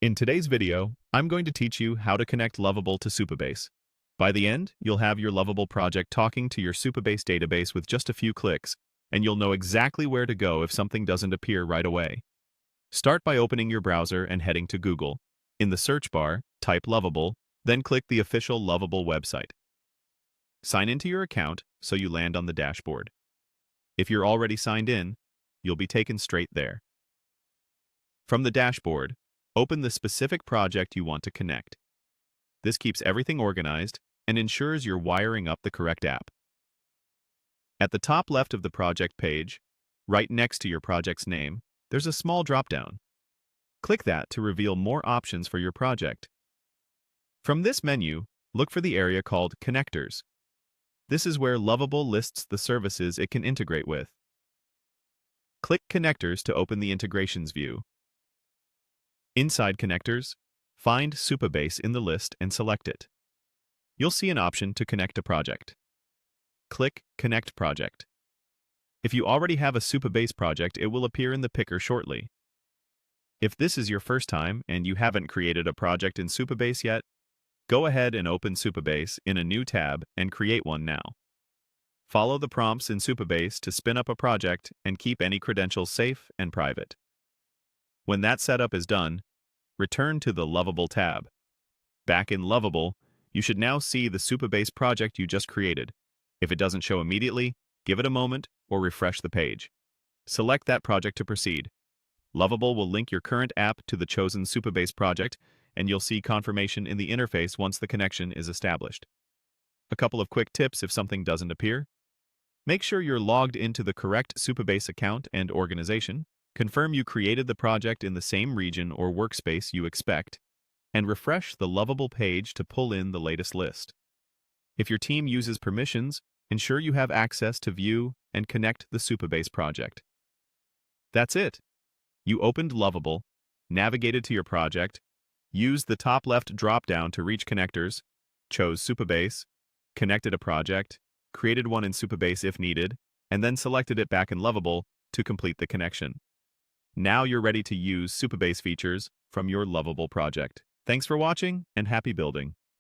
In today's video, I'm going to teach you how to connect Lovable to Supabase. By the end, you'll have your Lovable project talking to your Supabase database with just a few clicks, and you'll know exactly where to go if something doesn't appear right away. Start by opening your browser and heading to Google. In the search bar, type Lovable, then click the official Lovable website. Sign into your account so you land on the dashboard. If you're already signed in, you'll be taken straight there. From the dashboard, open the specific project you want to connect. This keeps everything organized and ensures you're wiring up the correct app. At the top left of the project page, right next to your project's name, there's a small drop-down. Click that to reveal more options for your project. From this menu, look for the area called Connectors. This is where Lovable lists the services it can integrate with. Click Connectors to open the Integrations view. Inside Connectors, find Supabase in the list and select it. You'll see an option to connect a project. Click Connect Project. If you already have a Supabase project, it will appear in the picker shortly. If this is your first time and you haven't created a project in Supabase yet, go ahead and open Supabase in a new tab and create one now. Follow the prompts in Supabase to spin up a project and keep any credentials safe and private. When that setup is done, return to the Lovable tab. Back in Lovable, you should now see the Supabase project you just created. If it doesn't show immediately, give it a moment or refresh the page. Select that project to proceed. Lovable will link your current app to the chosen Supabase project, and you'll see confirmation in the interface once the connection is established. A couple of quick tips if something doesn't appear. Make sure you're logged into the correct Supabase account and organization. Confirm you created the project in the same region or workspace you expect, and refresh the Lovable page to pull in the latest list. If your team uses permissions, ensure you have access to view and connect the Supabase project. That's it. You opened Lovable, navigated to your project, used the top left drop-down to reach connectors, chose Supabase, connected a project, created one in Supabase if needed, and then selected it back in Lovable to complete the connection. Now you're ready to use Supabase features from your Lovable project. Thanks for watching and happy building.